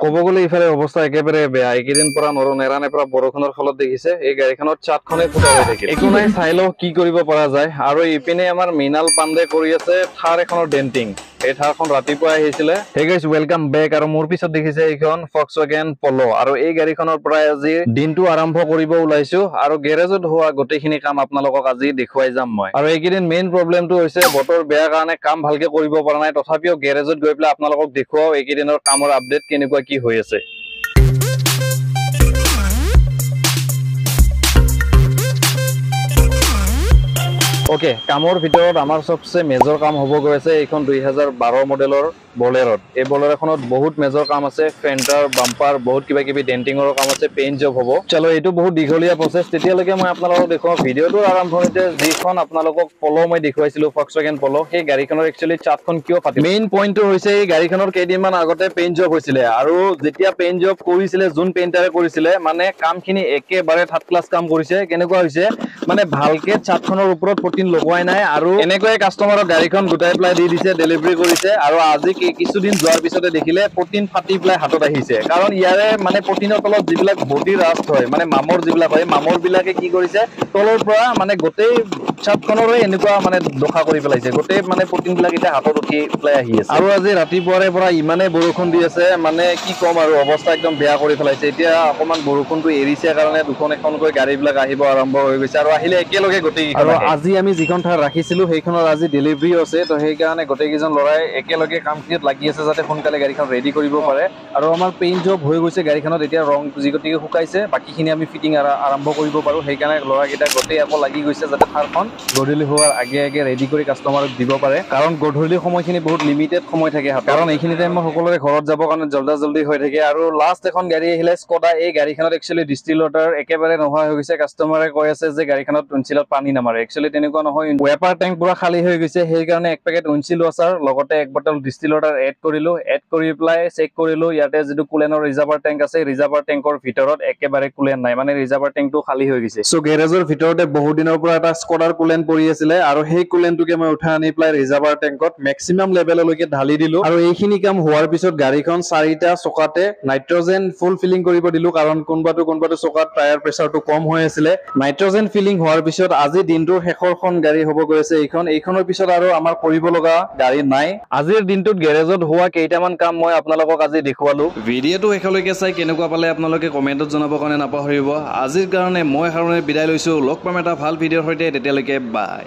ক'ব গ'লে ইফালে অৱস্থা একেবাৰে বেয়া এইকেইদিন পৰা নেৰানে পৰা বৰষুণৰ ফলত দেখিছে এই গাড়ীখনৰ চাটখনে ফুটা হৈ থাকিল একো নাই চাই লওঁ কি কৰিব পৰা যায় আৰু ইপিনে আমাৰ মৃণাল পাণ্ডে কৰি আছে থাৰ এখনৰ ডেন্টিং এই থাৰখন ৰাতিপুৱা আহিছিলে হে গাইজ ওয়েলকাম বেক আৰু মোৰ পিছত দেখিছে এইখন ফক্সৱাগেন পলো আৰু এই গাড়ীখনৰ পৰা আজি দিনটো আৰম্ভ কৰিব ওলাইছো আৰু গেৰেজত হোৱা গোটেইখিনি কাম আপোনালোকক আজি দেখুৱাই যাম মই আৰু এইকেইদিন মেইন প্ৰব্লেমটো হৈছে বতৰ বেয়া কাৰণে কাম ভালকে কৰিব পৰা নাই তথাপিও গেৰেজত গৈ পেলাই আপোনালোকক দেখুৱাও এইকেইদিনৰ কামৰ আপডেট কেনেকুৱা কি হৈ আছে ওকে কামৰ ভিতৰত আমাৰ সবচে মেজৰ কাম হ'ব গৈ আছে এইখন 2012 মডেলৰ বলেৰত এই বলেৰখনত বহুত মেজৰ কাম আছে ফেন্টাৰ বাম্পাৰ বহুত কিবা কিবি ডেন্টিংৰ কাম আছে পেইন্ট জব হ'ব চলো এইটো বহুত দীঘলীয়া প্ৰসেস তেতিয়ালৈকে মই আপোনালোকক দেখুৱাও ভিডিওটোৰ আৰম্ভণিতে যিখন আপোনালোকক পলো মই দেখুৱাইছিলো ফক্সৱাগেন পলো সেই গাড়ীখনৰ একচুয়ালি চাটখন কিয় ফাটিল মেইন পইণ্টটো হৈছে এই গাড়ীখনৰ কেইদিনমান আগতে পেইন্ট জব হৈছিলে আৰু যেতিয়া পেইন্ট জব কৰিছিলে যোন পেইন্টাৰে কৰিছিলে মানে কামখিনি একেবাৰে থাৰ্ড ক্লাছ কাম কৰিছে কেনেকুৱা হৈছে মানে ভালকে চাটখনৰ ওপৰত পটিন লগোৱাই নাই আৰু এনেকৈ কাস্টমাৰৰ গাড়ীখন গুটাই প্লাই দি দিছে ডেলিভাৰী কৰিছে আৰু আজি কিছুদিন যোৱাৰ পিছতে দেখিলে পটিন ফাটি প্লাই হাতত আহিছে কাৰণ ইয়াৰে মানে পটিনৰ তলত যিবিলাক বডি ৰাষ্ট হয় মানে মামৰ যিবিলাক হয় মামৰ বিলাকে কি কৰিছে তলৰ পৰা মানে গোটেই চাটখনৰে এনেকুৱা মানে দখা কৰি পেলাইছে গোটেই মানে পটিন বিলাক এতিয়া হাতত উঠি প্লাই আহি আছে আৰু আজি ৰাতিপুৱাৰে পৰা ইমানে বৰষুণ দি আছে মানে কি কম আৰু অৱস্থা একদম বেয়া কৰি পেলাইছে এতিয়া অকমান বৰষুণটো এৰিছে কাৰণে দুখন এখনকৈ গাড়ী বিলাক আহিব আৰম্ভ হৈ গৈছে আৰু আহিলে একেলগে গোটেই আৰু আজি আমি যিখন ঠাই ৰাখিছিলো সেইখনৰ আজি ডেলিভাৰী আছে তো সেইকাৰণে গোটেই কেইজন লৰাই একেলগে কামখিনিত লাগি আছে যাতে সোনকালে গাড়ীখন ৰেডি কৰিব পাৰে আৰু আমাৰ পেইন্ট জব হৈ গৈছে গাড়ীখনত এতিয়া ৰং যিগতিকে শুকাইছে বাকিখিনি আমি ফিটিং আৰম্ভ কৰিব পাৰো সেইকাৰণে লৰাকেইটা গোটেই আকৌ লাগি গৈছে যাতে থাৰখন গধূলি হোৱাৰ আগে আগে ৰেডি কৰি কাষ্টমাৰক দিব পাৰে কাৰণ গধূলি সময়খিনি বহুত লিমিটেড সময় থাকে কাৰণ এইখিনি টাইমত সকলোৰে ঘৰত যাব কাৰণে জল্দি হৈ থাকে আৰু লাষ্ট এখন গাড়ী আহিলে স্কডা এই গাড়ীখনত একচুয়ালি ডিষ্টিলটাৰ একেবাৰে নোহোৱা হৈ গৈছে কাষ্টমাৰে কৈ আছে যে গাড়ীখনত উইনচিলত পানী নামাৰে একচুয়ালি তেনেকুৱা নহয় ৱেপাৰ টেংক পুৰা খালী হৈ গৈছে সেই কাৰণে এক পেকেট উইনচিল ৱাছাৰ লগতে এক বটল ডিষ্টিলটাৰ এড কৰিলো এড কৰি প্লাই চেক কৰিলো ইয়াতে যেটো কুলেনৰ ৰিজাৰ্ভাৰ টেংক আছে ৰিজাৰ্ভাৰ টেংকৰ ভিতৰত একেবাৰে কুলেন নাই মানে ৰিজাৰ্ভাৰ টেংকটো খালী হৈ গৈছে সো গেৰেজৰ ভিতৰতে বহুত দিনৰ পৰা এটা স্কডাৰ কুলেন পৰি আছিল আৰু সেই কুলেনটোকে মই উঠাই আনি প্লাই ৰিজাৰ্ভাৰ টেংকত মেক্সিমাম লেভেললৈকে ঢালি দিলো আৰু এইখিনি কাম হোৱাৰ পিছত গাড়ীখন চাৰিটা চকাতে নাইট্ৰজেন ফুল ফিলিং কৰিব দিলো কাৰণ কোনবাটো চকাত টায়াৰ প্ৰেছাৰটো কম হৈ আছিল নাইট্ৰজেন ফিলিং হোৱাৰ পিছত আজি দিনটোৰ শেষৰখন গাড়ী হ'ব গৈছে এইখনৰ পিছত আৰু আমাৰ কৰিব লগা গাড়ী নাই আজিৰ দিনটোত গেৰেজত হোৱা কেইটামান কাম মই আপোনালোকক আজি দেখুৱালো ভিডিওটো শেষলৈকে চাই কেনেকুৱা পালে আপোনালোকে কমেন্টত জনাব কাৰণে নাপাহৰিব আজিৰ কাৰণে মই বিদায় লৈছো লগ পাম এটা ভাল ভিডিওৰ সৈতে তেতিয়ালৈকে বাই